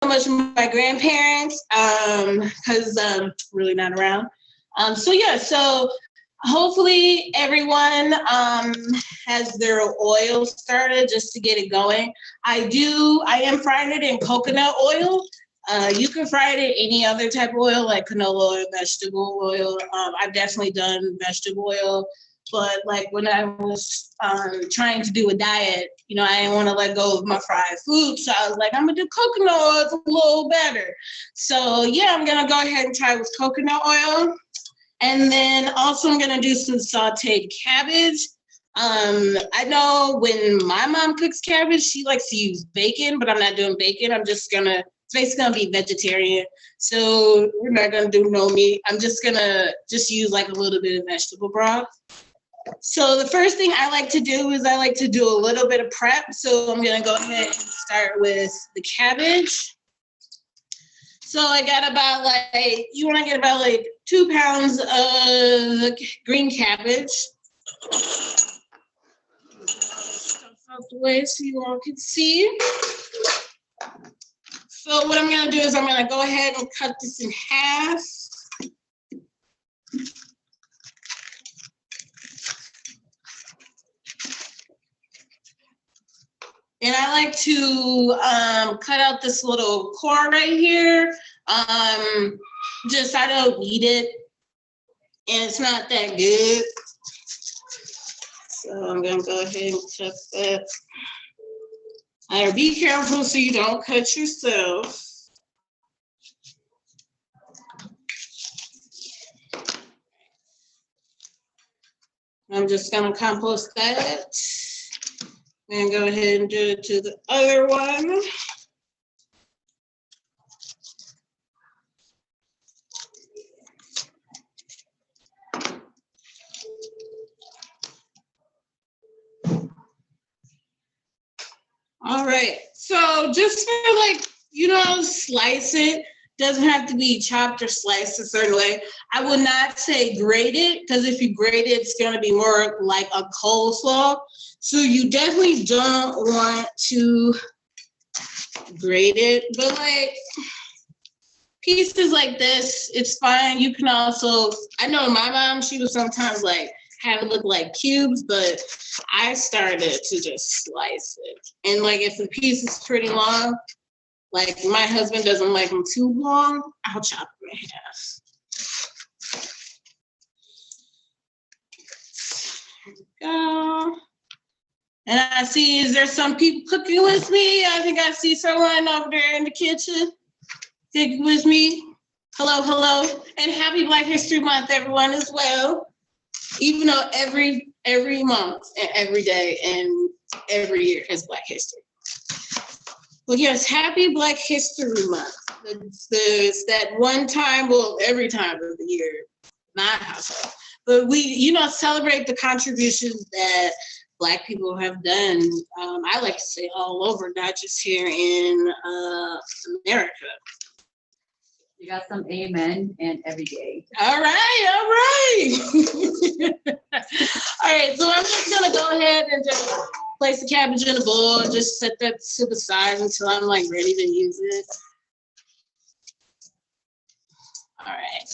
much for my grandparents because really not around. So yeah, so hopefully everyone has their oil started just to get it going. I am frying it in coconut oil. You can fry it in any other type of oil, like canola oil, vegetable oil. I've definitely done vegetable oil, but like when I was trying to do a diet, you know, I didn't want to let go of my fried food. So I was like, I'm gonna do coconut oil, it's a little better. So yeah, I'm gonna go ahead and try with coconut oil. And then also I'm gonna do some sautéed cabbage. I know when my mom cooks cabbage, she likes to use bacon, but I'm not doing bacon. It's basically gonna be vegetarian. So we're not gonna do no meat. I'm just gonna use like a little bit of vegetable broth. So the first thing I like to do is I like to do a little bit of prep. So I'm gonna go ahead and start with the cabbage. So I got about you wanna get about 2 pounds of green cabbage. Stuff out the way so you all can see. So what I'm gonna do is I'm gonna go ahead and cut this in half. And I like to cut out this little core right here. Just I don't eat it, and it's not that good. So I'm gonna go ahead and cut that. Be careful so you don't cut yourself. I'm just gonna compost that. And go ahead and do it to the other one. All right, so just for slice it. Doesn't have to be chopped or sliced a certain way. I would not say grate it, because if you grate it, it's gonna be more like a coleslaw. So you definitely don't want to grate it, but pieces like this, it's fine. You can also, I know my mom, she would sometimes have it look like cubes, but I started to just slice it. And if the piece is pretty long, my husband doesn't like them too long, I'll chop them in half. There we go. And I see, is there some people cooking with me? I think I see someone over there in the kitchen cooking with me. Hello, hello. And happy Black History Month, everyone, as well. Even though every month and every day and every year has Black History. Well, yes, happy Black History Month. It's that one time, well, every time of the year, not household. But we, celebrate the contributions that Black people have done. I like to say all over, not just here in America. You got some amen and every day. All right, all right. All right, so I'm just gonna go ahead and just place the cabbage in a bowl, just set that to the side until I'm ready to use it. All right.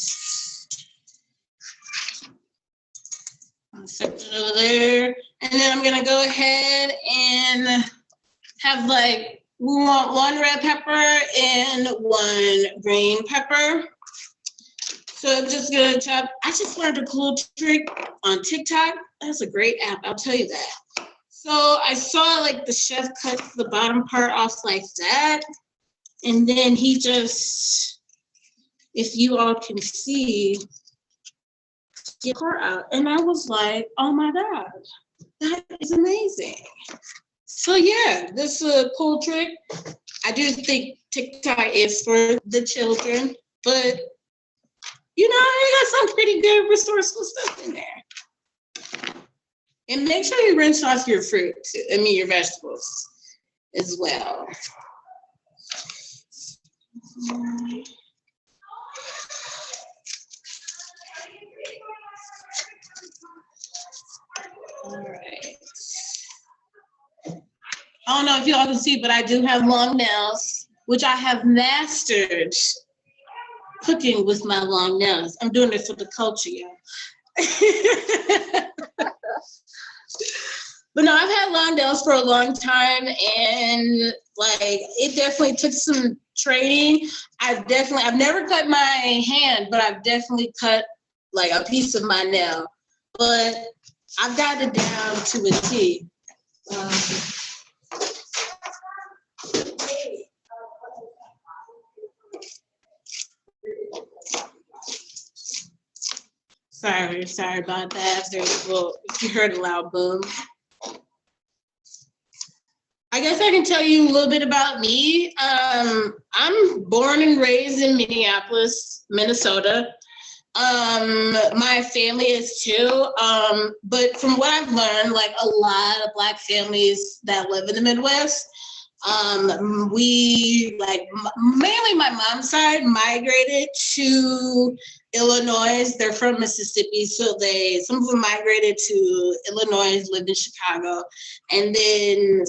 I'll set it over there. And then I'm gonna go ahead and have we want 1 red pepper and 1 green pepper. So I'm just gonna chop. I just learned a cool trick on TikTok. That's a great app, I'll tell you that. So I saw the chef cut the bottom part off like that. And then he just, if you all can see, get her out. And I was like, oh my God, that is amazing. So yeah, this is a cool trick. I do think TikTok is for the children, but you got some pretty good resourceful stuff in there. And make sure you rinse off your fruit, your vegetables as well. All right. I don't know if y'all can see, but I do have long nails. which I have mastered cooking with my long nails. I'm doing it for the culture, y'all. But no, I've had long nails for a long time, and like it definitely took some training. I've never cut my hand, but I've definitely cut like a piece of my nail. But I've got it down to a T. Sorry about that. If you heard a loud boom. I guess I can tell you a little bit about me. I'm born and raised in Minneapolis, Minnesota. My family is too. But from what I've learned, like a lot of Black families that live in the Midwest, we mainly my mom's side migrated to Illinois. They're from Mississippi, so some of them migrated to Illinois, lived in Chicago, and then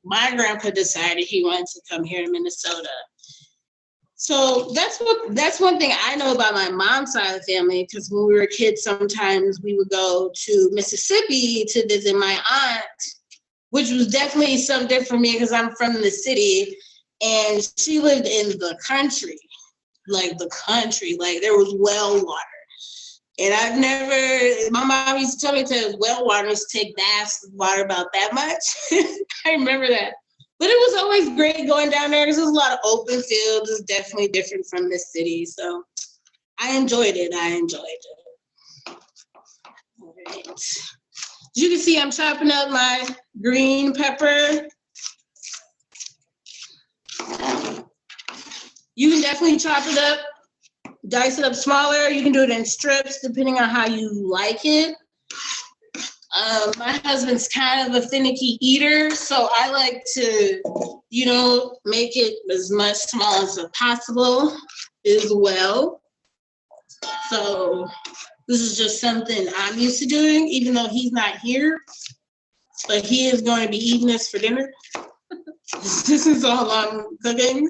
my grandpa decided he wanted to come here to Minnesota. So that's one thing I know about my mom's side of the family, because when we were kids, sometimes we would go to Mississippi to visit my aunt, which was definitely something for me because I'm from the city, and she lived in the country, like there was well water. And my mom used to tell me to well water used to take baths with water about that much. I remember that. But it was always great going down there because there's a lot of open fields. It's definitely different from the city. So I enjoyed it. All right. As you can see, I'm chopping up my green pepper. You can definitely chop it up, dice it up smaller. You can do it in strips, depending on how you like it. My husband's kind of a finicky eater, so I like to, make it as much small as possible as well. So this is just something I'm used to doing, even though he's not here, but he is going to be eating this for dinner. This is all I'm cooking.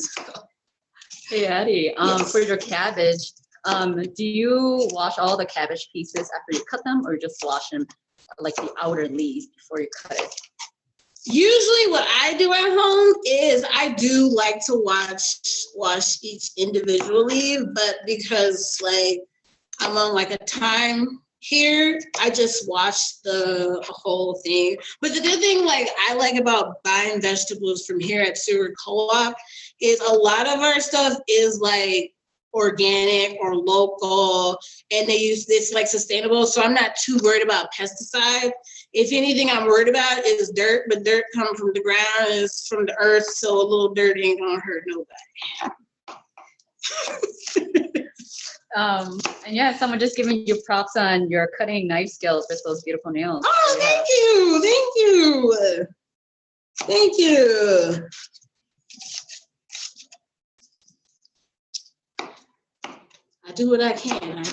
Hey, Addie, Yes. For your cabbage, do you wash all the cabbage pieces after you cut them, or just wash them like the outer leaves before you cut it? Usually what I do at home is I do like to wash each individually, but because I'm on a time here, I just wash the whole thing. But the good thing I like about buying vegetables from here at Seward Co-op is a lot of our stuff is organic or local, and they use this sustainable, so I'm not too worried about pesticides. If anything I'm worried about is dirt, but dirt comes from the ground, is from the earth, so a little dirt ain't gonna hurt nobody. And yeah, someone just giving you props on your cutting knife skills with those beautiful nails. Oh, thank you. I do what I can.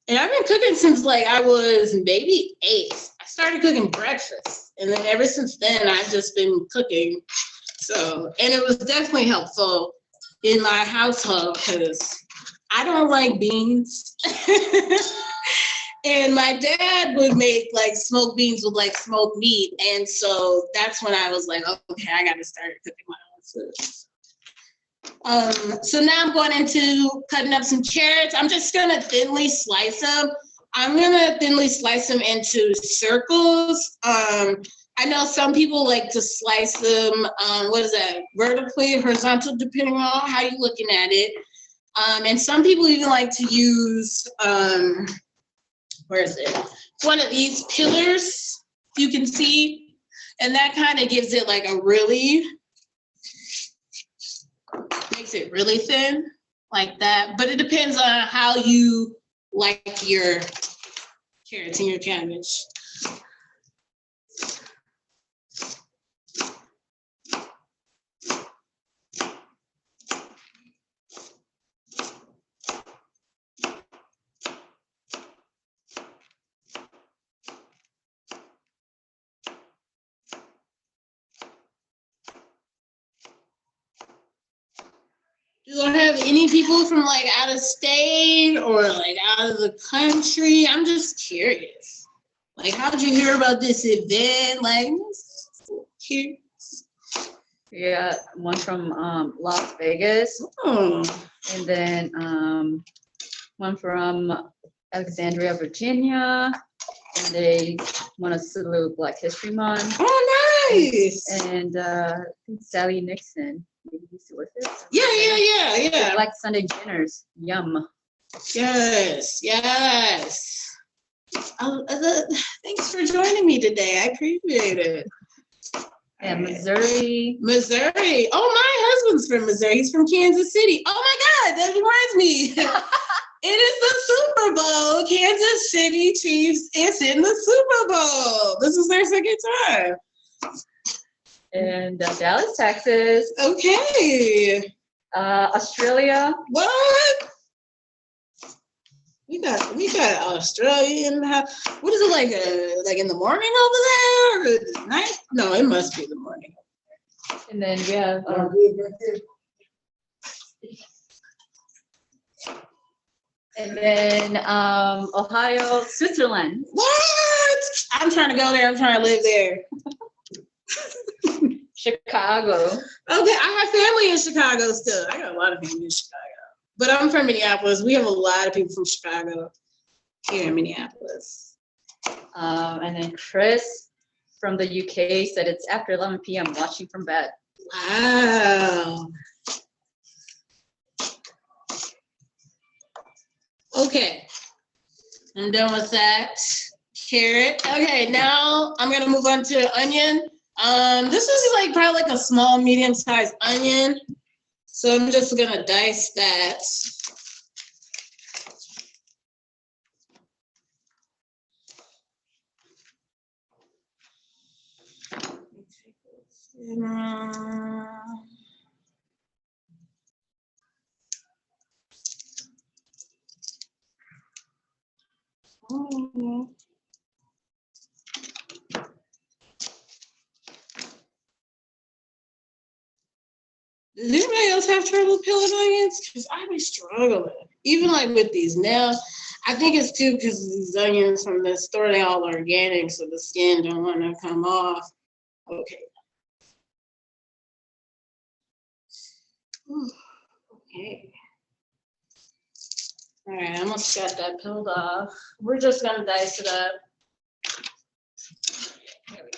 And I've been cooking since I was maybe 8. I started cooking breakfast, and then ever since then I've just been cooking. So, and it was definitely helpful in my household because I don't like beans. And my dad would make smoked beans with smoked meat, and so that's when I was okay, I got to start cooking my own food. So now I'm going into cutting up some carrots. I'm just gonna thinly slice them. I'm gonna thinly slice them into circles. I know some people like to slice them, vertically, horizontal, depending on how you're looking at it. And some people even like to use, one of these pillars, you can see, and that kind of gives it makes it really thin, like that. But it depends on how you like your carrots and your cabbage. Do I have any people from like out of state or like out of the country? I'm just curious. Like, how did you hear about this event? Like, curious. Yeah, one from Las Vegas, Oh, and then one from Alexandria, Virginia, and they want to salute Black History Month. oh, nice. And I think Sally Nixon, maybe you used to work there. Yeah. Black Sunday dinners, yum. Yes. Thanks for joining me today. I appreciate it. And Missouri. Oh, my husband's from Missouri. He's from Kansas City. Oh my God, that reminds me. It is the Super Bowl. Kansas City Chiefs is in the Super Bowl. This is their second time. And Dallas, Texas. Okay. Australia. What? We got Australian. What is it like in the morning over there or the night? No, it must be the morning. And then we have and then Ohio, Switzerland. What? I'm trying to go there. I'm trying to live there. Chicago. Okay, I have family in Chicago still. I got a lot of family in Chicago. But I'm from Minneapolis. We have a lot of people from Chicago here in Minneapolis. And then Chris from the UK said it's after 11 p.m. watching from bed. Wow. Okay. I'm done with that. Carrot. Okay, now I'm gonna move on to onion. This is like probably like a small, medium-sized onion. So I'm just gonna dice that. Does anybody else have trouble peeling onions? Because I be struggling. Even like with these now, I think it's too because these onions from the store, they all organic, so the skin don't want to come off. Okay. Ooh, okay. All right, I almost got that peeled off. We're just gonna dice it up. There we go.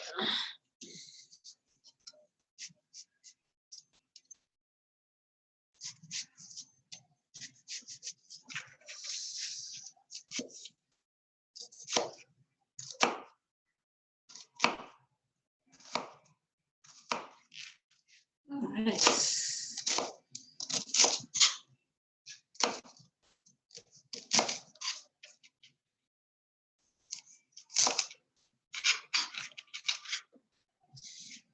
All right.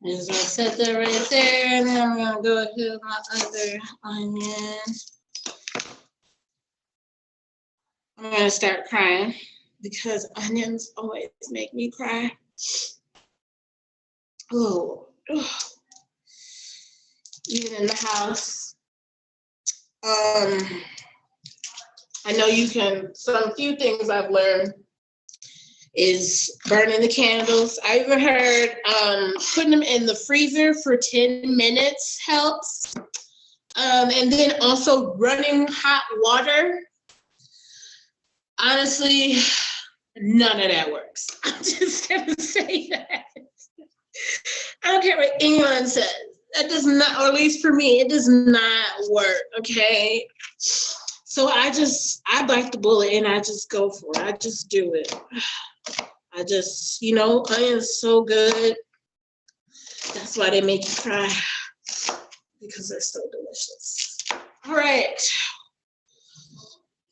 I'm just gonna set that right there, and then I'm gonna go ahead with my other onion. I'm gonna start crying because onions always make me cry. Oh, even in the house. I know you can. Some few things I've learned is burning the candles. I even heard putting them in the freezer for 10 minutes helps. And then also running hot water. Honestly, none of that works. I'm just gonna say that. I don't care what anyone says. That does not, or at least for me, it does not work, okay? So I bite the bullet and I just go for it. I just do it. I just, onions so good. That's why they make you cry, because they're so delicious. All right.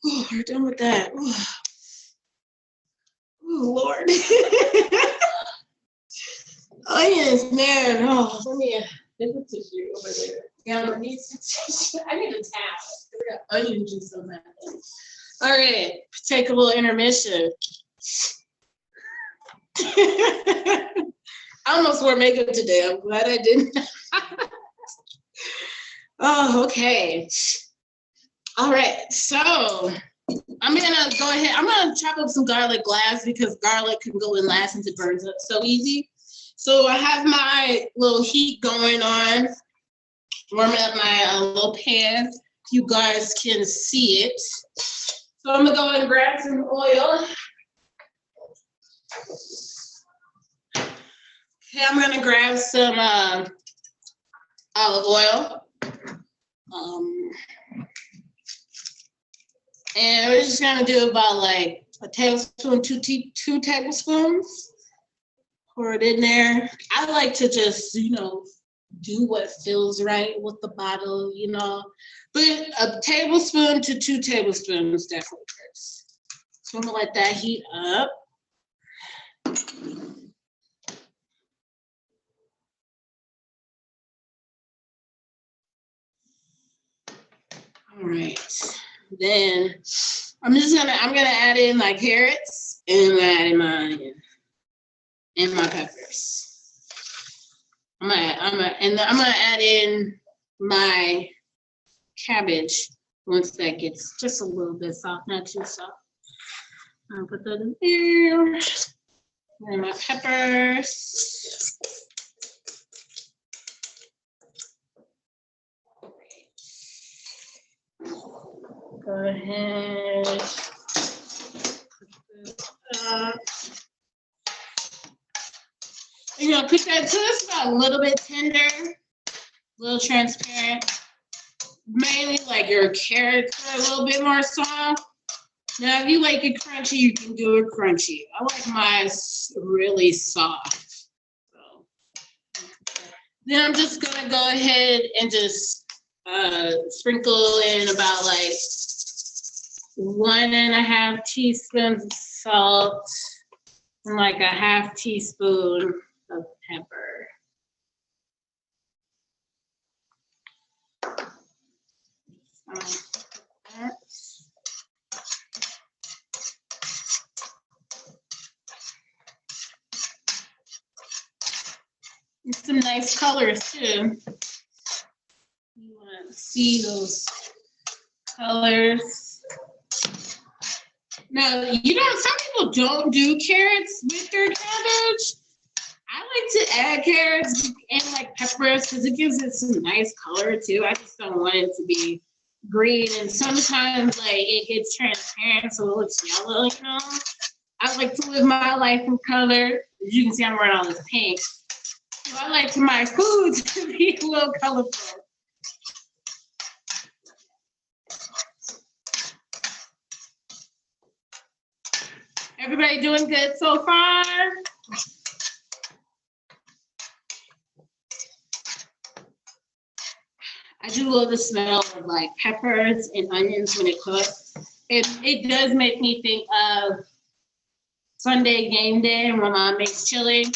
Oh, we're done with that. Oh, Lord. Onions, man. Oh, let me get the tissue over there. Yeah, I need some tissue. I need a towel. We got onion juice on that thing. All right, take a little intermission. I almost wore makeup today. I'm glad I didn't. Oh, okay. All right, so I'm gonna go ahead. I'm gonna chop up some garlic last because garlic can go in last since it burns up so easy. So I have my little heat going on, warming up my little pan. You guys can see it. So I'm gonna go and grab some oil. Okay, I'm gonna grab some olive oil. And we're just gonna do about like a tablespoon, two tablespoons. Pour it in there. I like to just, do what feels right with the bottle, But a tablespoon to 2 tablespoons definitely works. So I'm gonna let that heat up. All right. Then I'm gonna add in my carrots and I'm gonna add in my peppers. I'm gonna add in my cabbage once that gets just a little bit soft, not too soft. I'll put that in there. And my peppers. Go ahead. Put this up. Cook that till it's about a little bit tender, a little transparent. Mainly like your carrots are a little bit more soft. Now, if you like it crunchy, you can do it crunchy. I like mine really soft. So, then I'm just gonna go ahead and just sprinkle in about like 1.5 teaspoons of salt and like a 1/2 teaspoon of pepper. It's some nice colors too. You want to see those colors. Now, some people don't do carrots with their cabbage. I like to add carrots and like peppers because it gives it some nice color too. I just don't want it to be green, and sometimes like it gets transparent so it looks yellow, I like to live my life in color. As you can see, I'm wearing all this pink. So I like my food to be a little colorful. Everybody doing good so far? I do love the smell of like peppers and onions when it cooks. It does make me think of Sunday game day when my mom makes chili.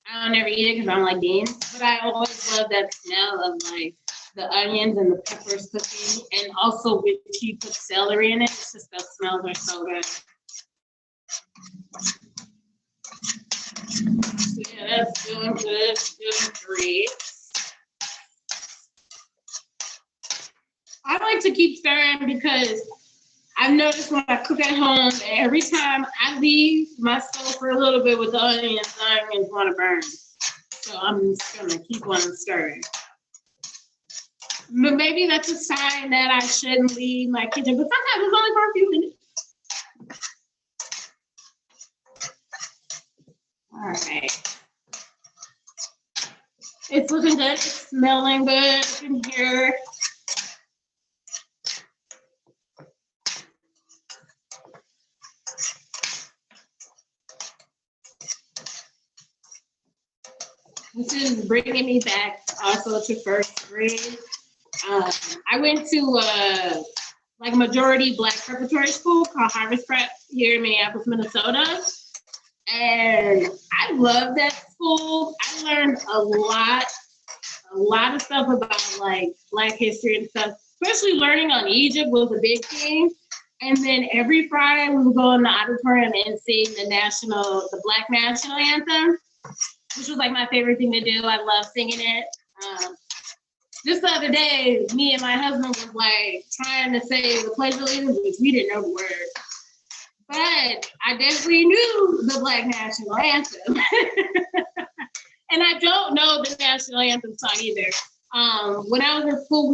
I don't ever eat it because I don't like beans, but I always love that smell of like the onions and the peppers cooking, and also if you put celery in it, it's just the smells are so good. So yeah, that's doing good, doing great. I like to keep stirring because I've noticed when I cook at home, every time I leave my stove for a little bit with the onions want to burn. So I'm just gonna keep on stirring. But maybe that's a sign that I shouldn't leave my kitchen, but sometimes it's only for a few minutes. All right. It's looking good, it's smelling good in here. This is bringing me back also to first grade. I went to like a majority Black preparatory school called Harvest Prep here in Minneapolis, Minnesota. And I love that school. I learned a lot of stuff about like Black history and stuff, especially learning on Egypt was a big thing. And then every Friday we would go in the auditorium and sing the Black national anthem, which was like my favorite thing to do. I love singing it. just the other day, me and my husband was like trying to say the Pledge of Allegiance, which we didn't know the word. But I definitely knew the Black National Anthem. And I don't know the National Anthem song either. When I was in school,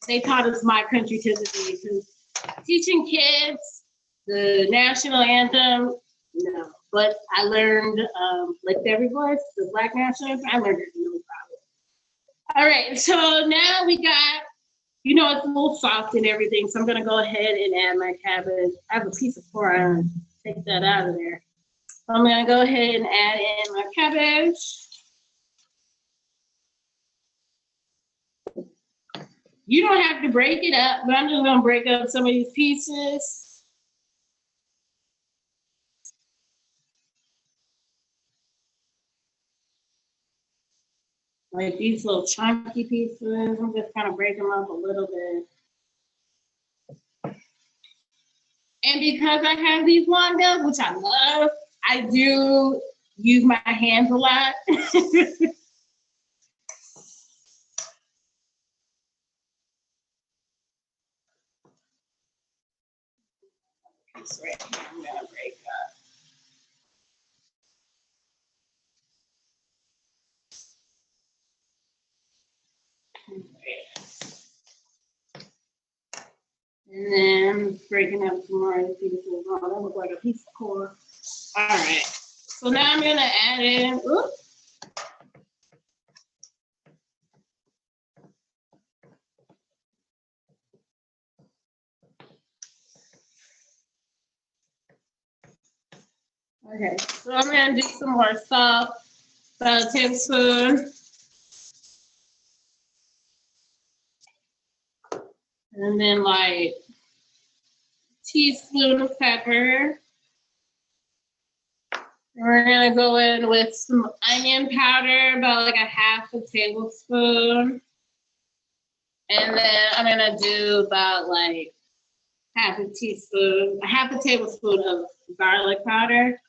they taught us My Country 'Tis of Thee, because teaching kids the National Anthem, no. But I learned, Lift Every Voice, the Black National Anthem, I learned it no problem. All right, so now we got, it's a little soft and everything, so I'm gonna go ahead and add my cabbage. I have a piece of pork, I'm gonna take that out of there. So I'm gonna go ahead and add in my cabbage. You don't have to break it up, but I'm just gonna break up some of these pieces. Like these little chunky pieces, I'm just kind of break them up a little bit. And because I have these long nails, which I love, I do use my hands a lot. This right here, I'm gonna break up. And then I'm breaking up some more of the pieces. Oh, that looks like a piece of core. All right. So now I'm gonna add in, oops. Okay, so I'm gonna do some more salt, about a tablespoon. And then like teaspoon of pepper. And we're gonna go in with some onion powder, about like a half a tablespoon. And then I'm gonna do about like half a tablespoon of garlic powder.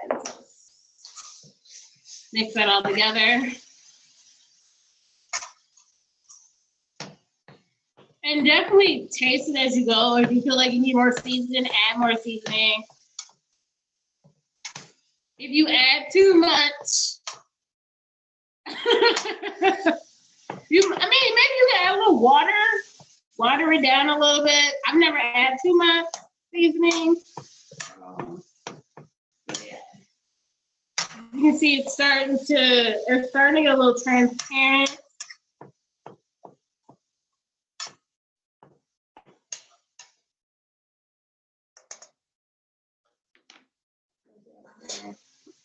And mix that all together. And definitely taste it as you go. If you feel like you need more seasoning, add more seasoning. If you add too much, maybe you can add a little water it down a little bit. I've never added too much seasoning. Yeah. You can see it's starting to get a little transparent.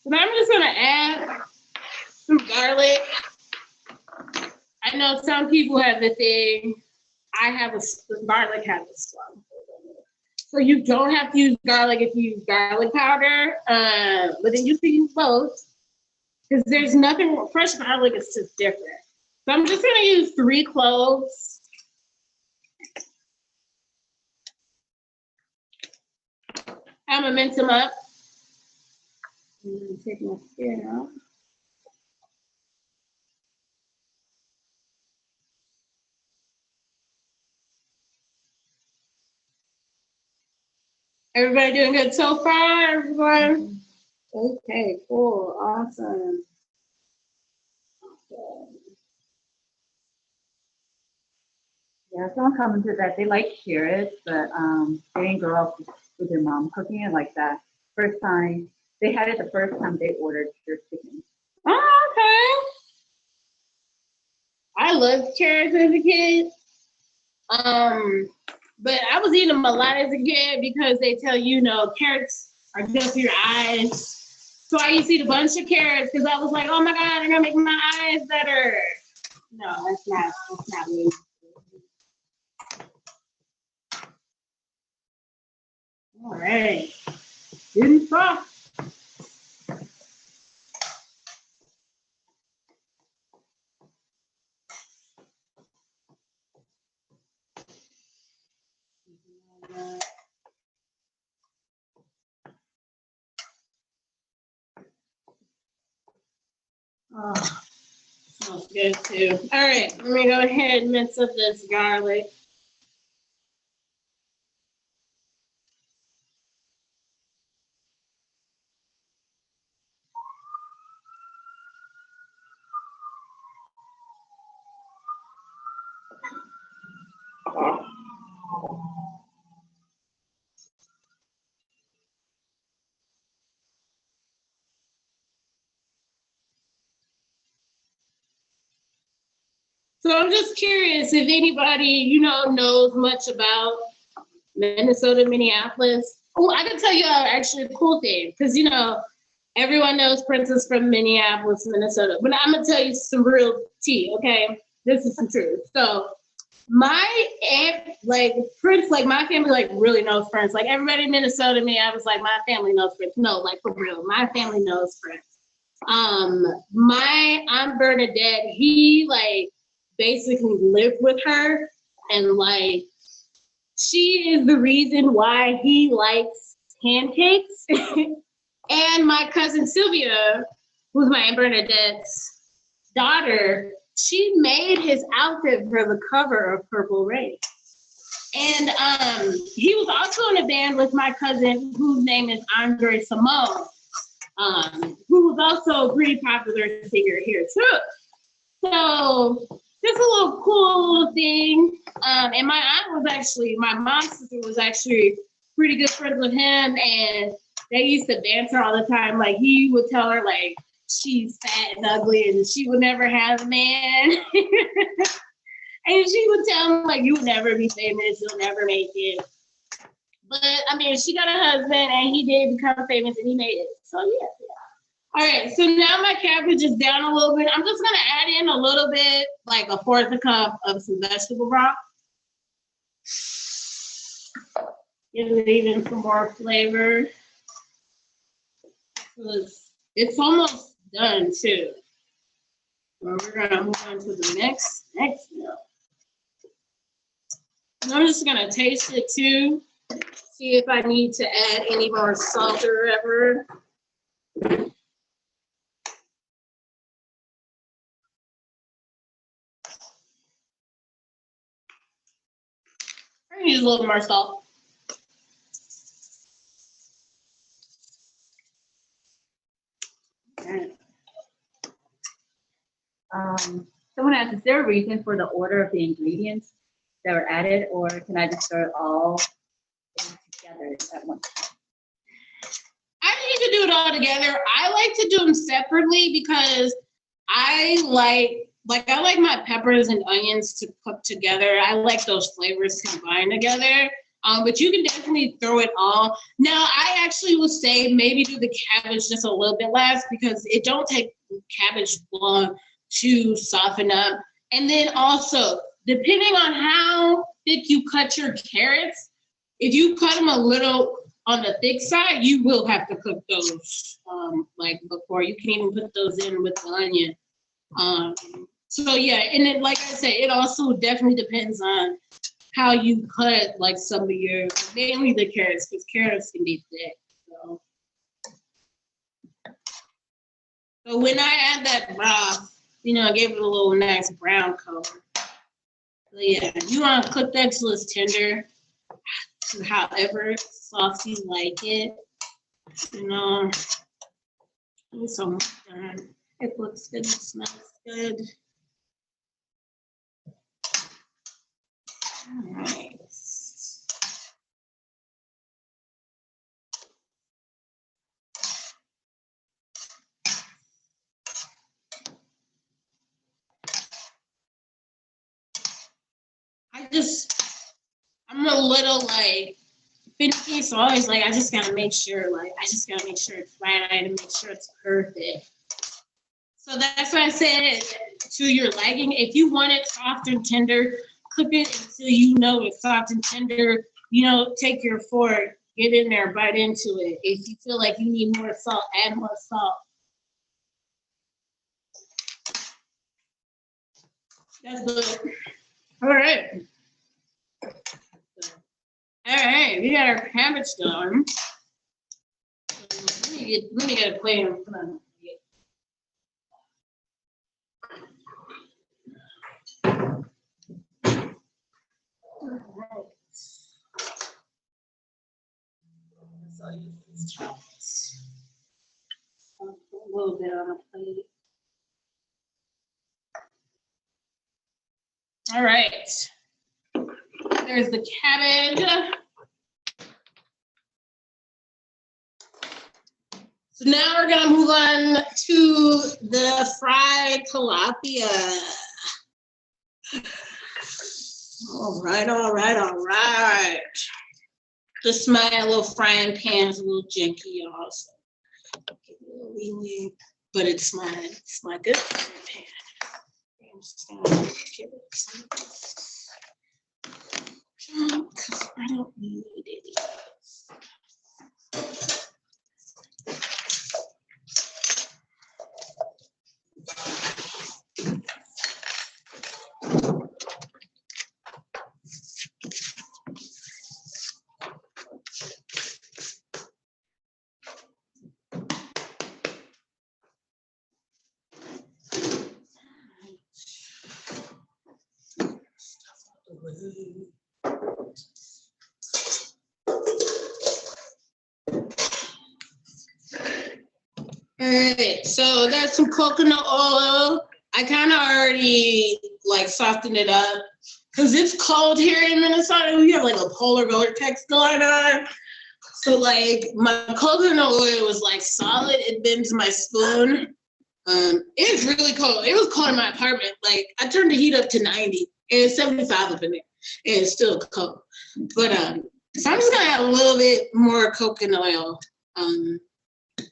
So now I'm just gonna add some garlic. I know some people have the thing. Garlic has a slump. So you don't have to use garlic if you use garlic powder, but then you can use both. Because there's nothing, fresh garlic is just different. So I'm just gonna use 3 cloves. I'm gonna mince them up. I'm gonna take my skin out. Everybody doing good so far, everyone? Okay, cool, awesome. Okay. Yeah, someone commented that they like carrots, but they didn't grow up with their mom cooking it like that. First time, they had it the first time they ordered their chicken. Oh, okay. I loved carrots as a kid. But I was eating them a lot as a kid because they tell you, carrots are good for your eyes. So I used to eat a bunch of carrots because I was like, oh my God, they're gonna make my eyes better. No, that's not me. All right. Didn't stop. Oh, so smells good too. All right, let me go ahead and mince up this garlic. So I'm just curious if anybody, knows much about Minnesota, Minneapolis. Oh, I can tell you actually a cool thing, because, everyone knows Princess from Minneapolis, Minnesota. But I'm going to tell you some real tea, okay? This is some truth. So my aunt, Prince, my family, really knows Prince. Everybody in Minnesota, Minneapolis, my family knows Prince. No, for real, my family knows Prince. My Aunt Bernadette, he, basically lived with her, and, she is the reason why he likes pancakes. And my cousin Sylvia, who's my Aunt Bernadette's daughter, she made his outfit for the cover of Purple Rain. And he was also in a band with my cousin, whose name is Andre Simone, who was also a pretty popular singer here too. So just a little cool little thing. And my mom's sister was actually pretty good friends with him, and they used to banter all the time. He would tell her she's fat and ugly and she would never have a man. And she would tell him you'll never be famous, you'll never make it. But she got a husband and he did become famous and he made it. So yeah. All right, so now my cabbage is down a little bit. I'm just gonna add in a little bit, a fourth a cup of some vegetable broth. Give it even some more flavor. It's almost done too. So we're gonna move on to the next meal. And I'm just gonna taste it too, see if I need to add any more salt or whatever. I use a little more salt. Someone asked, is there a reason for the order of the ingredients that were added, or can I just throw it all in together at once? I need to do it all together. I like to do them separately because I like my peppers and onions to cook together. I like those flavors combined together. But you can definitely throw it all. Now, I actually would say maybe do the cabbage just a little bit last, because it don't take cabbage long to soften up. And then also, depending on how thick you cut your carrots, if you cut them a little on the thick side, you will have to cook those before. You can even put those in with the onion. So yeah, and then like I said, it also definitely depends on how you cut some of your, mainly the carrots, because carrots can be thick. So when I add that broth, I gave it a little nice brown color. So yeah, you want to cook that till it's tender, however soft you like it. It's almost done. It looks good, it smells good. All right. I'm a little finicky, so always I just gotta make sure it's right and make sure it's perfect. So that's why I said to your liking, if you want it soft and tender, cook it until you know it's soft and tender. Take your fork, get in there, bite into it. If you feel like you need more salt, add more salt. That's good. All right. All right, we got our cabbage done. Let me get a plate. A little bit on the plate. All right. There's the cabbage. So now we're gonna move on to the fried tilapia. All right, all right, all right. Just my little frying pan is a little janky, y'all. So give it a little leeway, but it's my good frying pan. I'm just gonna give it some because I don't need it. All right, so that's some coconut oil. I kind of already like softened it up because it's cold here in Minnesota. We have like a polar vortex going on. So like my coconut oil was like solid. It bends my spoon. It's really cold. It was cold in my apartment. Like I turned the heat up to 90 and it's 75 up in there and it's still cold. But so I'm just gonna add a little bit more coconut oil.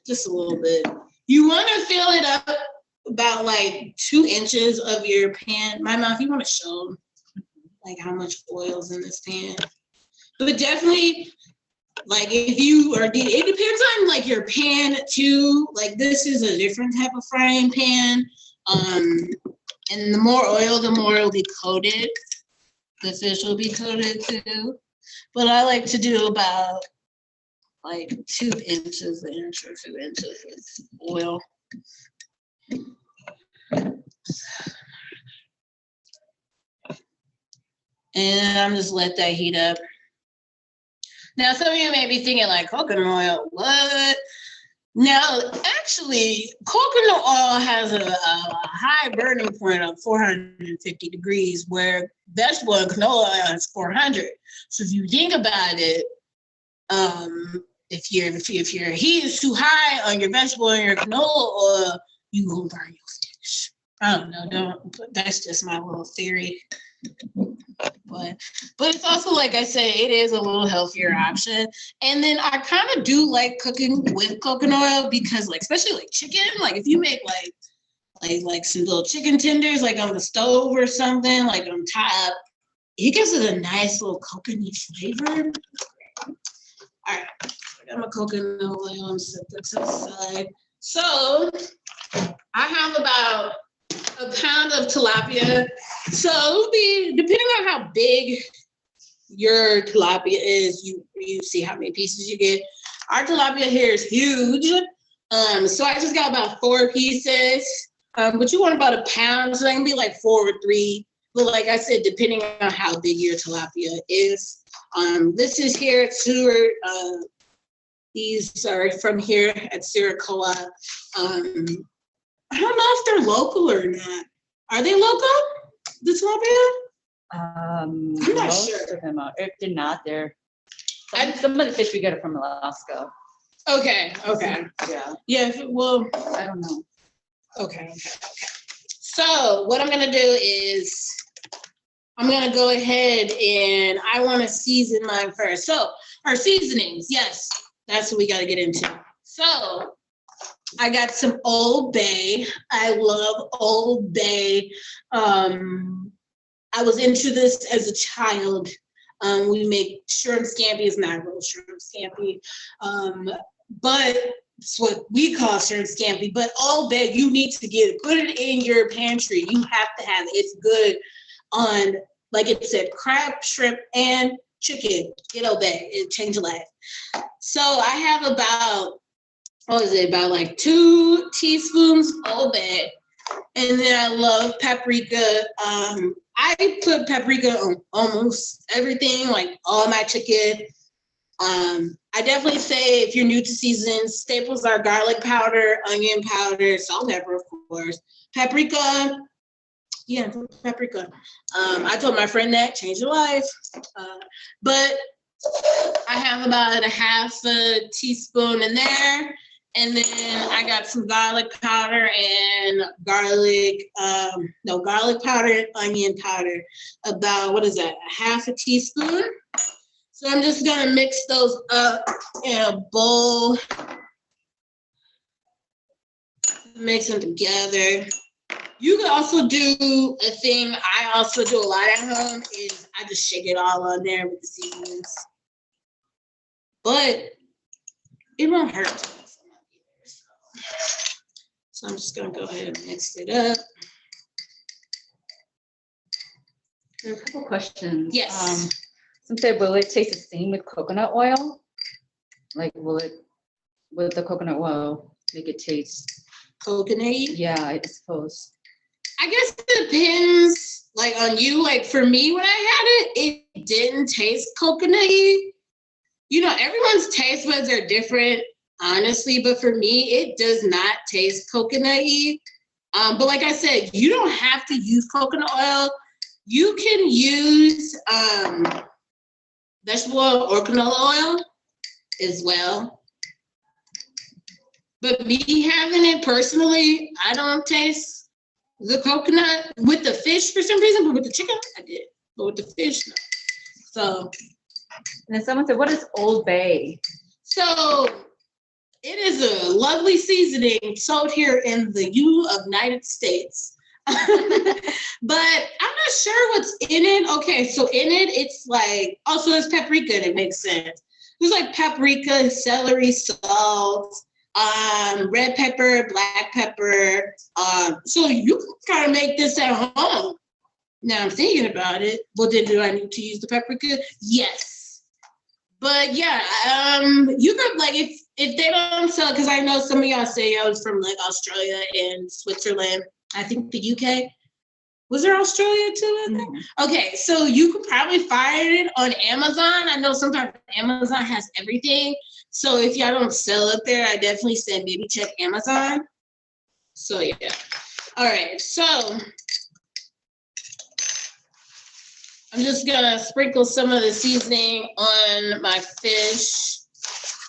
Just a little bit. You want to fill it up about like 2 inches of your pan. My mouth, you want to show like how much oil's in this pan. But definitely, like if you are, it depends on like your pan too. Like this is a different type of frying pan. And the more oil, the more it'll be coated. The fish will be coated too. But I like to do about like 2 inches, an inch or 2 inches of oil. And I'm just let that heat up. Now, some of you may be thinking like coconut oil, what? Now, actually, coconut oil has a high burning point of 450 degrees, where vegetable and canola oil is 400. So if you think about it, if your heat is too high on your vegetable and your canola oil, you will burn your fish. I don't know. That's just my little theory. But it's also, like I said, it is a little healthier option. And then I kind of do like cooking with coconut oil because, like, especially like chicken, like if you make like some little chicken tenders, like on the stove or something, like on top, it gives it a nice little coconut flavor. All right, I got my coconut oil and set that to the side. So I have about a pound of tilapia. So it'll be, depending on how big your tilapia is, you see how many pieces you get. Our tilapia here is huge. So I just got about 4 pieces. But you want about a pound, so that can be like 4 or 3. But like I said, depending on how big your tilapia is. This is here at Seward. These are from here at Seward Co-op. I don't know if they're local or not. Are they local, the tilapia? I'm not most sure. of them are. If they're not, some of the fish we get are from Alaska. Okay. Yeah, well. I don't know. Okay. So what I'm gonna do is I'm gonna go ahead and I wanna season mine first. So our seasonings, yes, that's what we gotta get into. So I got some Old Bay. I love Old Bay. I was into this as a child. We make shrimp scampi. It's not real shrimp scampi, but it's what we call shrimp scampi. But Old Bay, you need to get it. Put it in your pantry. You have to have it. It's good on, like it said, crab, shrimp, and chicken. Get Old Bay. It changed your life. So I have about, about like 2 teaspoons Old Bay. And then I love paprika. I put paprika on almost everything, like all my chicken. I definitely say if you're new to seasons, staples are garlic powder, onion powder, salt, pepper, of course, paprika. Yeah, paprika. I told my friend that changed her life. But I have about a half a teaspoon in there. And then I got some garlic powder and garlic powder and onion powder. About, what is that, a half a teaspoon? So I'm just gonna mix those up in a bowl. Mix them together. You can also do a thing I also do a lot at home is I just shake it all on there with the seasonings. But it won't hurt. So I'm just gonna go ahead and mix it up. There are a couple questions. Yes. Some said, will it taste the same with coconut oil? Like, will the coconut oil make it taste? Coconut? Yeah, I suppose. I guess it depends, like, on you. Like, for me, when I had it, it didn't taste coconut-y. You know, everyone's taste buds are different, honestly, but for me, it does not taste coconut-y. But like I said, you don't have to use coconut oil. You can use vegetable oil or canola oil as well. But me having it personally, I don't taste the coconut with the fish for some reason, but with the chicken, I did. But with the fish, no. So. And then someone said, what is Old Bay? So it is a lovely seasoning sold here in the United States. But I'm not sure what's in it. Okay, so in it, it's like, also it's paprika, and it makes sense. There's like paprika, celery, salt, red pepper, black pepper. So you can kind of make this at home. Now I'm thinking about it. Well, then do I need to use the paprika? Yes. But yeah, you could, like, if they don't sell, because I know some of y'all say y'all was from like Australia and Switzerland. I think the UK. Was there Australia too in there? Mm-hmm. Okay, so you could probably find it on Amazon. I know sometimes Amazon has everything. So if y'all don't sell it there, I definitely say maybe check Amazon. So yeah. All right, so I'm just gonna sprinkle some of the seasoning on my fish.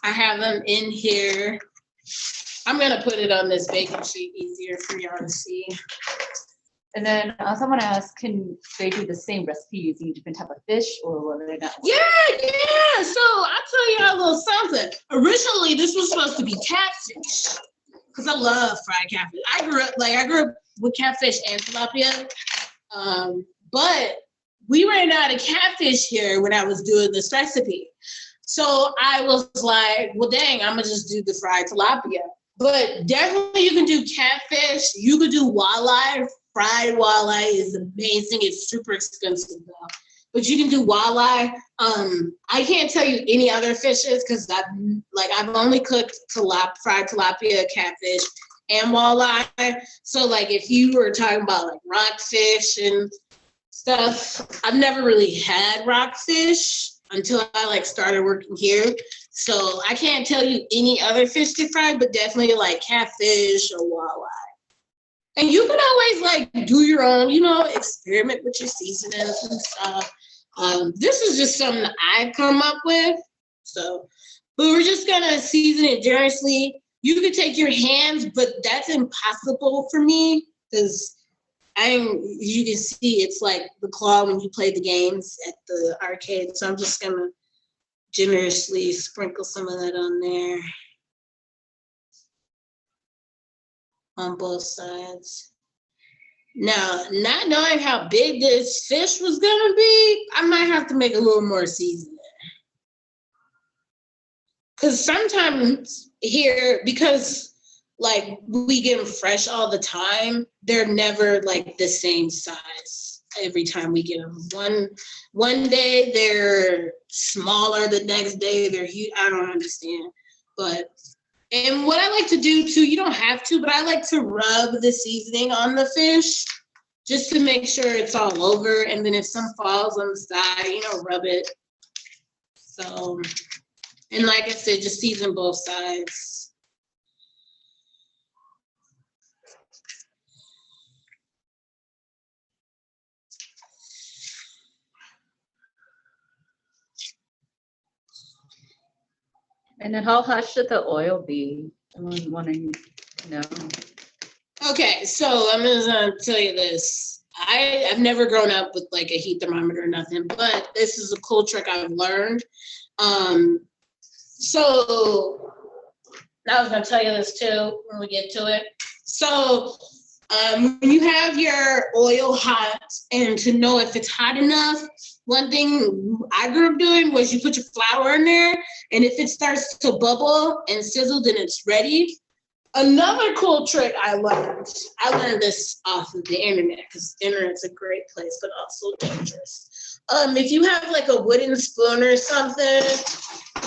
I have them in here. I'm gonna put it on this baking sheet, easier for y'all to see. And then someone asked, can they do the same recipe using a different type of fish, or will they not? Yeah. So I'll tell y'all a little something. Originally, this was supposed to be catfish, because I love fried catfish. I grew up with catfish and tilapia, but we ran out of catfish here when I was doing this recipe. So I was like, well, dang, I'm gonna just do the fried tilapia. But definitely you can do catfish. You could do walleye. Fried walleye is amazing. It's super expensive though. But you can do walleye. I can't tell you any other fishes because I've only cooked fried tilapia, catfish, and walleye. So like if you were talking about like rockfish and stuff, I've never really had rockfish until I like started working here. So I can't tell you any other fish to fry, but definitely like catfish or walleye. And you can always like do your own, experiment with your seasonings and stuff. This is just something that I've come up with. So, but we're just gonna season it generously. You could take your hands, but that's impossible for me because you can see it's like the claw when you play the games at the arcade. So I'm just gonna generously sprinkle some of that on there. On both sides. Now, not knowing how big this fish was gonna be, I might have to make a little more seasoning. Because sometimes here, because like we get them fresh all the time, they're never like the same size every time we get them. One day they're smaller, the next day they're huge. I don't understand, but. And what I like to do too, you don't have to, but I like to rub the seasoning on the fish just to make sure it's all over. And then if some falls on the side, rub it. So And like I said, just season both sides. And then how hot should the oil be? I'm wanting to know. Okay, so I'm just gonna tell you this. I've never grown up with like a heat thermometer or nothing, but this is a cool trick I've learned. So I was gonna tell you this too when we get to it. So when you have your oil hot, and to know if it's hot enough, one thing I grew up doing was you put your flour in there, and if it starts to bubble and sizzle, then it's ready. Another cool trick I learned this off of the internet, because the internet's a great place, but also dangerous. If you have like a wooden spoon or something,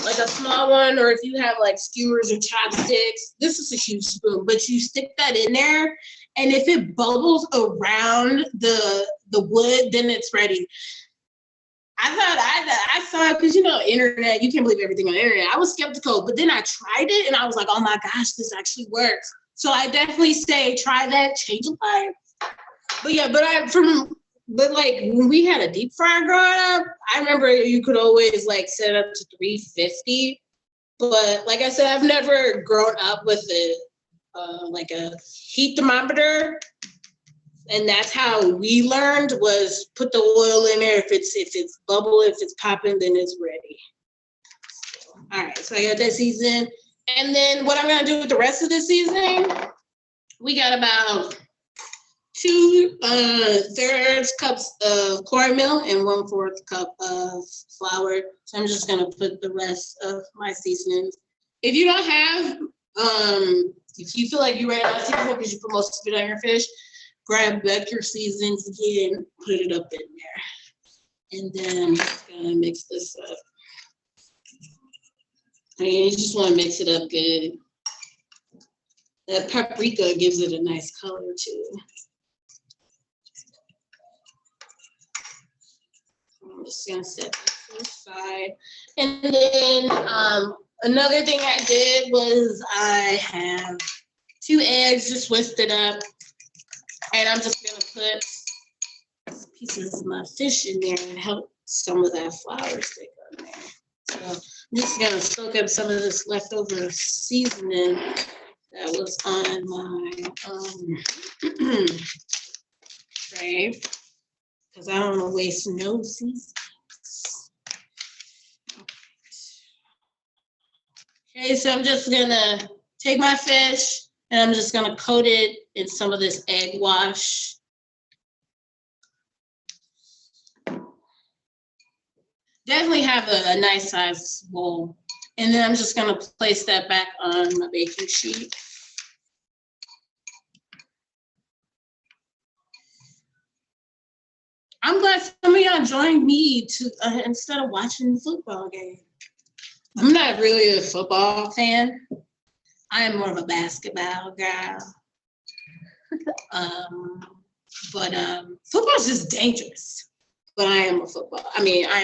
like a small one, or if you have like skewers or chopsticks, this is a huge spoon, but you stick that in there, and if it bubbles around the wood, then it's ready. I saw it because, you know, internet, you can't believe everything on the internet. I was skeptical, but then I tried it and I was like, oh my gosh, this actually works. So I definitely say try that, change your life. But yeah, but like when we had a deep fryer growing up, I remember you could always like set it up to 350. But like I said, I've never grown up with like a heat thermometer. And that's how we learned, was put the oil in there. If it's bubble, if it's popping, then it's ready. All right, so I got that season. And then what I'm gonna do with the rest of the seasoning, we got about 2/3 cups of cornmeal and 1/4 cup of flour. So I'm just gonna put the rest of my seasonings. If you don't have, if you feel like you ran out of seasoning because you put most of it on your fish, grab back your seasonings again, put it up in there. And then I'm just gonna mix this up. And you just wanna mix it up good. That paprika gives it a nice color too. I'm just gonna set that to the side. And then another thing I did was I have 2 eggs just whisked up. And I'm just gonna put pieces of my fish in there and help some of that flour stick on there. So I'm just gonna soak up some of this leftover seasoning that was on my tray, because I don't want to waste no seasonings. Okay, so I'm just gonna take my fish, and I'm just gonna coat it in some of this egg wash. Definitely have a nice size bowl. And then I'm just gonna place that back on my baking sheet. I'm glad some of y'all joined me to instead of watching the football game. I'm not really a football fan. I am more of a basketball girl. But football is just dangerous. But I am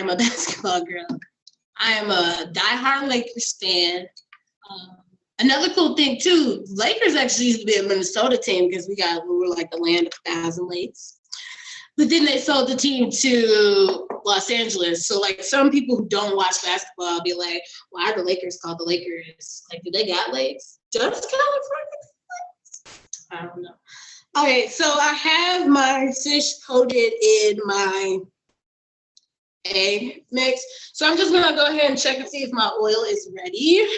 a basketball girl. I am a diehard Lakers fan. Another cool thing too, Lakers actually used to be a Minnesota team because we were like the land of 1,000 lakes. But then they sold the team to Los Angeles. So like some people who don't watch basketball be like, why are the Lakers called the Lakers? Like, do they got lakes? Just California? I don't know. Okay, so I have my fish coated in my egg mix. So I'm just gonna go ahead and check and see if my oil is ready.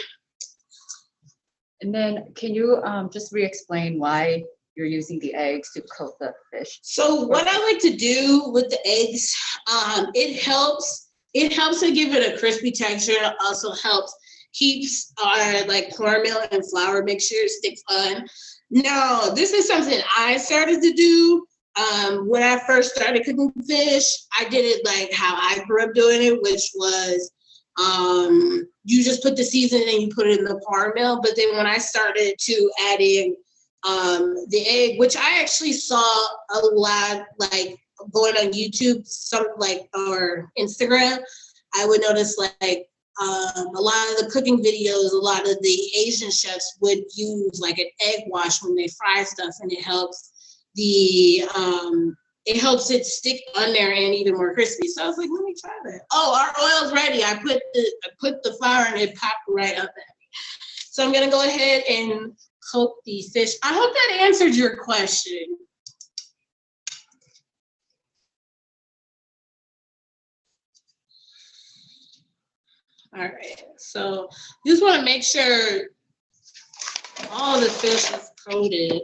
And then can you just re-explain why you're using the eggs to coat the fish? So what I like to do with the eggs, it helps to give it a crispy texture. It also helps keeps our like cornmeal and flour mixture stick on. Now, this is something I started to do when I first started cooking fish. I did it like how I grew up doing it, which was you just put the seasoning and you put it in the cornmeal. But then when I started to add in the egg, which I actually saw a lot, like going on YouTube, some like or Instagram, I would notice like A lot of the cooking videos, a lot of the Asian chefs would use like an egg wash when they fry stuff, and it helps it stick on there and even more crispy. So I was like, let me try that. Oh, our oil's ready. I put the flour and it popped right up at me. So I'm gonna go ahead and coat the fish. I hope that answered your question. All right, so just want to make sure all the fish is coated.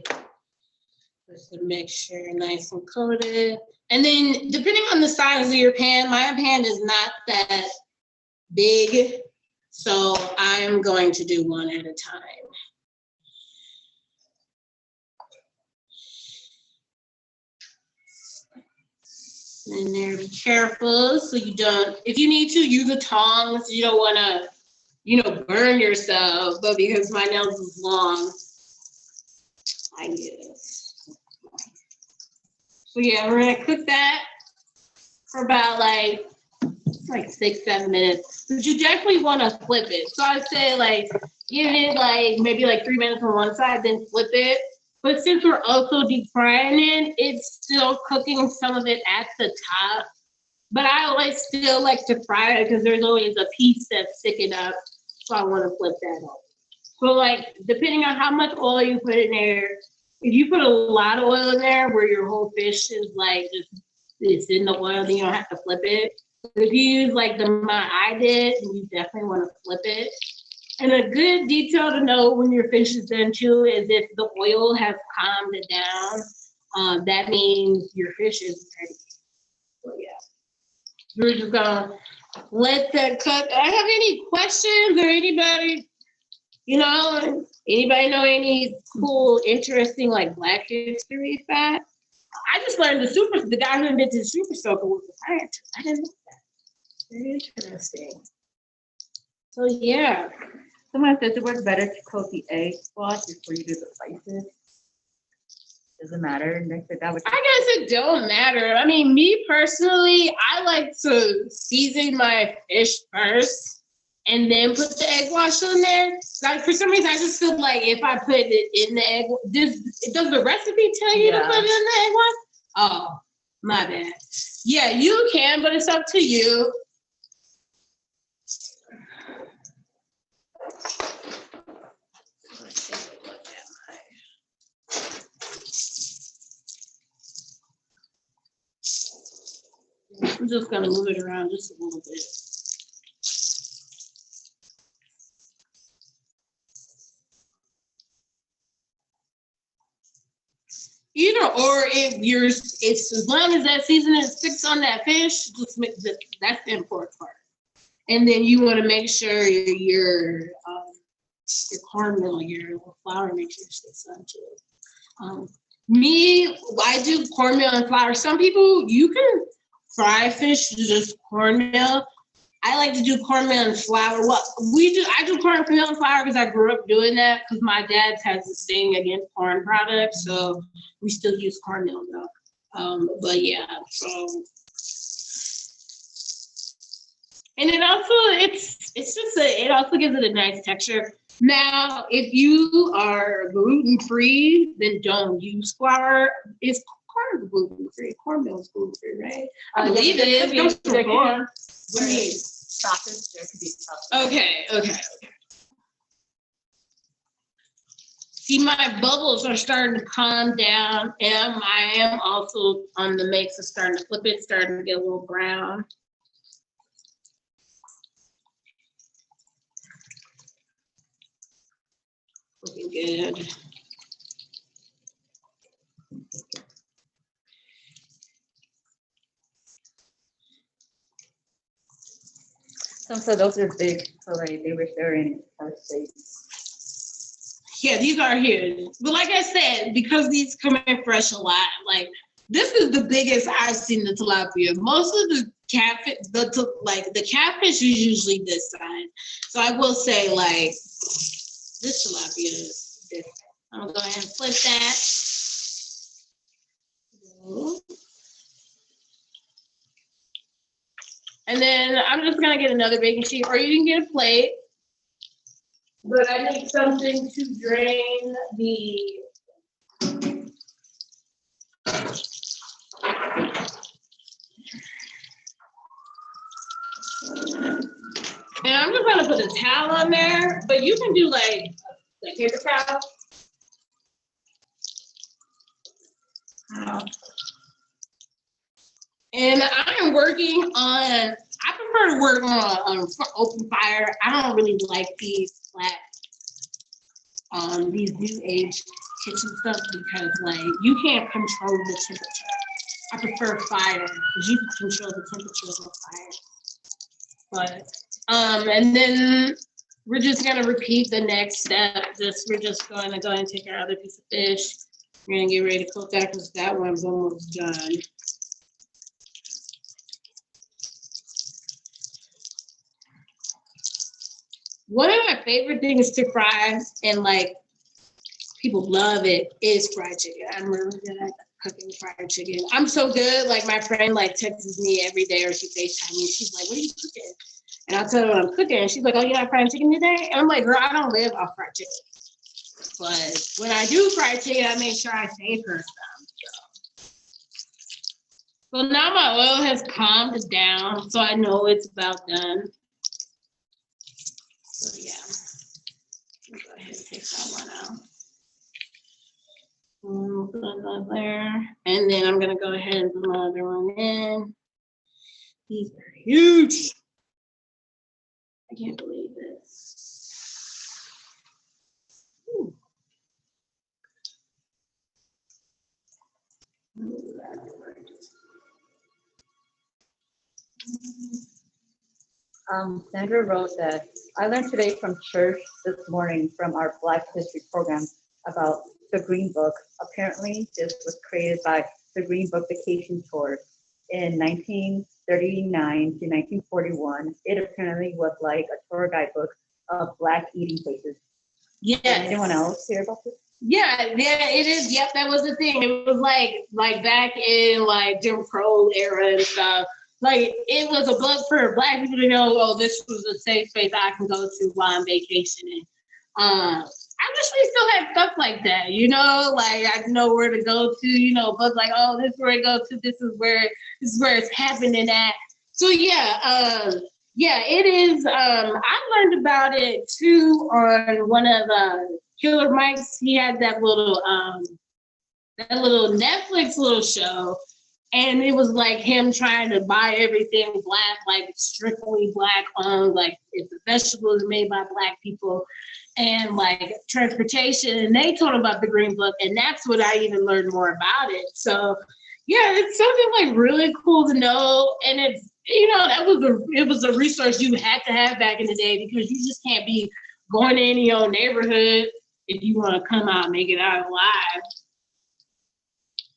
Just to make sure nice and coated. And then depending on the size of your pan, my pan is not that big, so I'm going to do one at a time. And there, be careful so you don't, if you need to, use a tongs. You don't want to, you know, burn yourself, but because my nails is long, I use. So yeah, we're gonna cook that for about like 6-7 minutes. But you definitely want to flip it. So I'd say like give it like maybe like 3 minutes on one side, then flip it. But since we're also deep frying it, it's still cooking some of it at the top. But I always still like to fry it because there's always a piece that's sticking up. So I want to flip that up. So like, depending on how much oil you put in there, if you put a lot of oil in there where your whole fish is like just it's in the oil, then you don't have to flip it. But if you use like the amount I did, then you definitely want to flip it. And a good detail to know when your fish is done too is if the oil has calmed it down, that means your fish is ready. So yeah, we're just gonna let that cook. I have any questions or anybody, you know, anybody know any cool, interesting like Black History facts? I just learned the guy who invented the super soaker was a scientist. I didn't know that. Very interesting. So yeah. Someone says it works better to coat the egg wash before you do the spices. Doesn't matter. And they said that would. I guess it don't matter. I mean, me personally, I like to season my fish first and then put the egg wash in there. Like for some reason, I just feel like if I put it in the egg, does the recipe tell you to put it in the egg wash? Oh, my bad. Yeah, you can, but it's up to you. I'm just gonna move it around just a little bit. Either or, it's as long as that seasoning sticks on that fish, just make that's the important part. And then you want to make sure your cornmeal, your flour, make sure it sticks on too. I do cornmeal and flour. Some people you can fry fish just cornmeal. I like to do cornmeal and flour. I do cornmeal and flour because I grew up doing that because my dad has this thing against corn products, so we still use cornmeal though. But yeah, so and it also it also gives it a nice texture. Now, if you are gluten free, then don't use flour. It's corn gluten free. Cornmeal is gluten free, right? I believe it is. It comes from corn. What do you mean? Sausage, there could be sausage. Okay. See, my bubbles are starting to calm down, and I am also on the mix of starting to flip it, starting to get a little brown. Looking good. So those are big, so like they wish they were in first stage. Yeah, these are huge. But like I said, because these come in fresh a lot, like this is the biggest I've seen the tilapia. Most of the catfish, the catfish is usually this size. So I will say like this tilapia is different. I'm gonna go ahead and flip that. And then then I'm just gonna get another baking sheet, or you can get a plate. But I need something to drain the. And I'm just gonna put a towel on there, but you can do like paper towel. And I am working on, I prefer to work on open fire. I don't really like these flat, these new age kitchen stuff because like you can't control the temperature. I prefer fire because you can control the temperature of the fire. But, and then we're just gonna repeat the next step. We're just gonna go and take our other piece of fish. We're gonna get ready to cook that because that one's almost done. One of my favorite things to fry, and like people love it, is fried chicken. I'm really good at cooking fried chicken. I'm so good. Like my friend like texts me every day, or she FaceTimes me. She's like, "What are you cooking?" And I'll tell her what I'm cooking. And she's like, "Oh, you're not frying chicken today?" And I'm like, "Girl, I don't live off fried chicken." But when I do fried chicken, I make sure I save her some. So now my oil has calmed down, so I know it's about done. So yeah, I'll go ahead and take that one out. Put that there, and then I'm gonna go ahead and put my other one in. These are huge. I can't believe this. Ooh. Sandra wrote that I learned today from church this morning from our Black History program about the Green Book. Apparently, this was created by the Green Book Vacation Tour in 1939 to 1941. It apparently was like a tour guidebook of Black eating places. Yes. Did anyone else hear about this? Yeah, it is. Yep, that was the thing. It was like back in like Jim Crow era and stuff. Like it was a book for Black people to know, oh, this was a safe space I can go to while I'm vacationing. I wish we still had stuff like that, you know, like I know where to go to, you know, books like, oh, this is where I go to, this is where it's happening at. So yeah, it is. I learned about it too on one of Killer Mike's. He had that little Netflix little show. And it was like him trying to buy everything Black, like strictly Black owned, like if the vegetables are made by Black people and like transportation. And they told him about the Green Book, and that's what I even learned more about it. So yeah, it's something like really cool to know. And it's, you know, it was a resource you had to have back in the day because you just can't be going in your neighborhood if you want to come out and make it out alive.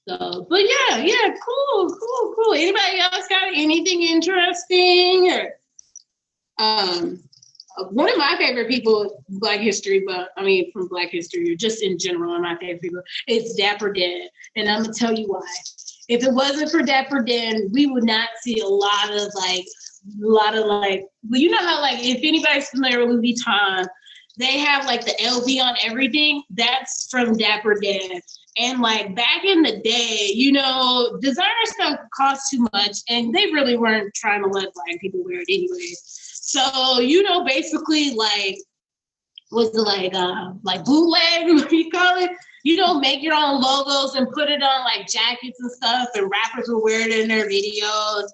So, but yeah, cool. Anybody else got anything interesting? One of my favorite people, Black history, but I mean from Black history, or just in general, one of my favorite people, is Dapper Dan, and I'm gonna tell you why. If it wasn't for Dapper Dan, we would not see a lot of well, you know how like if anybody's familiar with Louis Vuitton, they have like the LV on everything. That's from Dapper Dan. And like back in the day, you know, designer stuff cost too much, and they really weren't trying to let Black people wear it anyways. So, you know, basically like, was it like bootleg, what do you call it? You know, make your own logos and put it on like jackets and stuff, and rappers will wear it in their videos.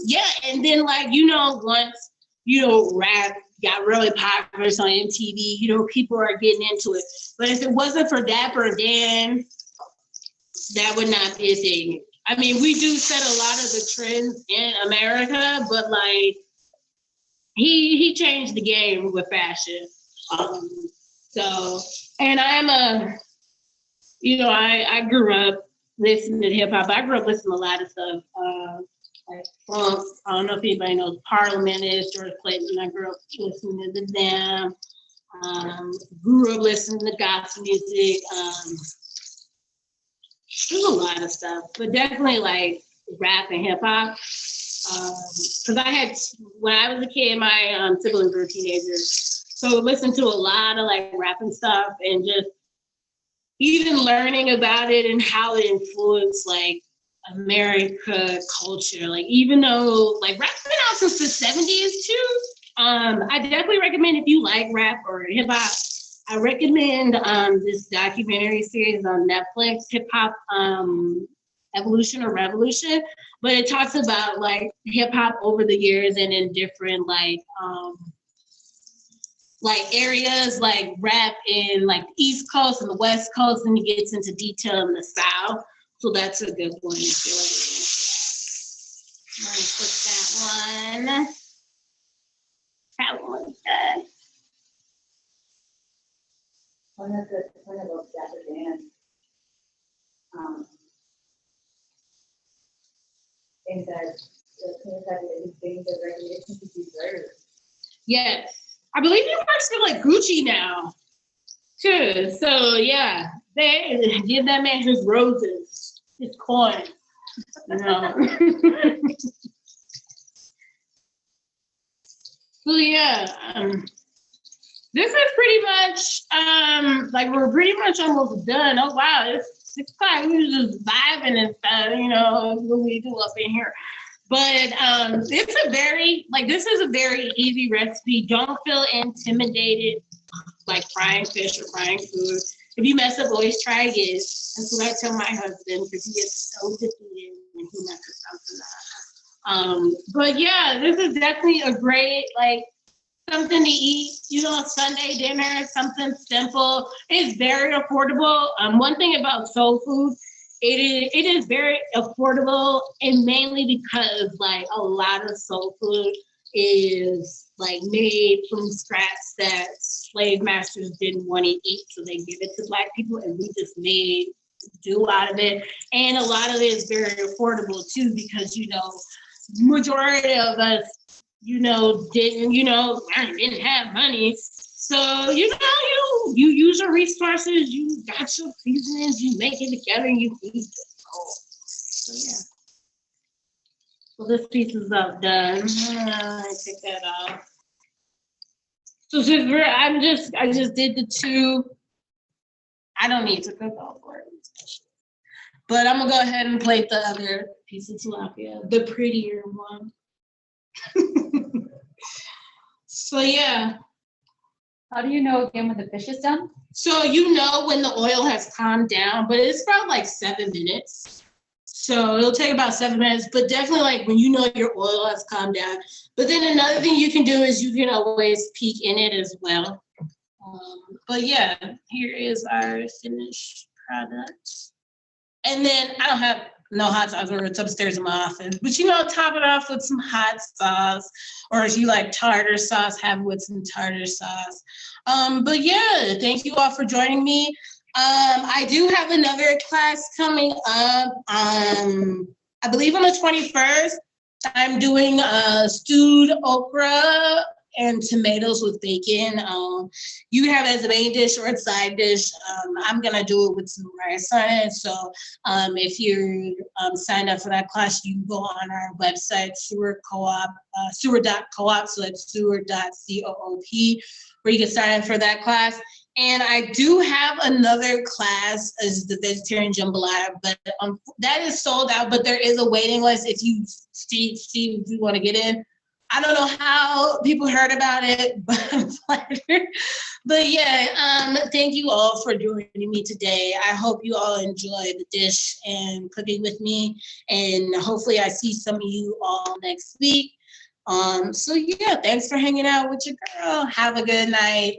Yeah, and then like, you know, once, you know, rap got really popular on MTV, you know, people are getting into it. But if it wasn't for Dapper Dan, that would not be a thing. I mean, we do set a lot of the trends in America, but like he changed the game with fashion. So, and I'm you know, I grew up listening to hip hop. I grew up listening to a lot of stuff. Like funk. I don't know if anybody knows Parliament is George Clinton. I grew up listening to them. Grew up listening to gospel music. There's a lot of stuff, but definitely like rap and hip hop. Because I had, when I was a kid, my siblings were teenagers. So listen to a lot of like rap and stuff, and just even learning about it and how it influenced like America culture. Like even though like rap's been out since the 70s too. I definitely recommend if you like rap or hip hop, I recommend this documentary series on Netflix, Hip Hop Evolution or Revolution. But it talks about like hip hop over the years and in different like areas like rap in like the East Coast and the West Coast, and it gets into detail in the South. So that's a good one. If you're I'm gonna put that one. That one's good. One of those gathered in that the things that is being the recognition to deserve. Yes. I believe he works for like Gucci now, too. So yeah, they give that man his roses, his coin. You know. So yeah, this is pretty much like we're pretty much almost done. Oh wow, it's 6 o'clock. We were just vibing and stuff, you know, what we do up in here. But this is a very easy recipe. Don't feel intimidated like frying fish or frying food. If you mess up, always try again. That's what I tell my husband, because he gets so defeated when he messes something up. But yeah, this is definitely a great like something to eat, you know, Sunday dinner, something simple. It's very affordable. One thing about soul food, it is very affordable, and mainly because like a lot of soul food is like made from scratch that slave masters didn't want to eat, so they give it to Black people, and we just made do out of it. And a lot of it is very affordable too, because you know, majority of us, you know, didn't have money. So, you know, you use your resources, you got your seasonings, you make it together, and you eat it. So yeah. Well, this piece is up done. I take that off. So since I just did the two. I don't need to cook all for it. But I'm gonna go ahead and plate the other piece of tilapia, the prettier one. So yeah. How do you know again when the fish is done? So you know when the oil has calmed down, but it's about like 7 minutes. So it'll take about 7 minutes, but definitely like when you know your oil has calmed down. But then another thing you can do is you can always peek in it as well. But yeah, here is our finished product. And then I don't have no hot sauce, or it's upstairs in my office. But you know, top it off with some hot sauce, or if you like tartar sauce, have it with some tartar sauce. But yeah, thank you all for joining me. I do have another class coming up. I believe on the 21st. I'm doing stewed okra and tomatoes with bacon. You have it as a main dish or a side dish. I'm gonna do it with some rice on it. So if you're signed up for that class, you can go on our website, Seward Co-op, Seward.coop, so that's Seward.coop, where you can sign up for that class. And I do have another class as the vegetarian jambalaya, but that is sold out, but there is a waiting list if you see if you want to get in. I don't know how people heard about it, but I'm flattered. But yeah, thank you all for joining me today. I hope you all enjoy the dish and cooking with me, and hopefully I see some of you all next week. So yeah, thanks for hanging out with your girl. Have a good night.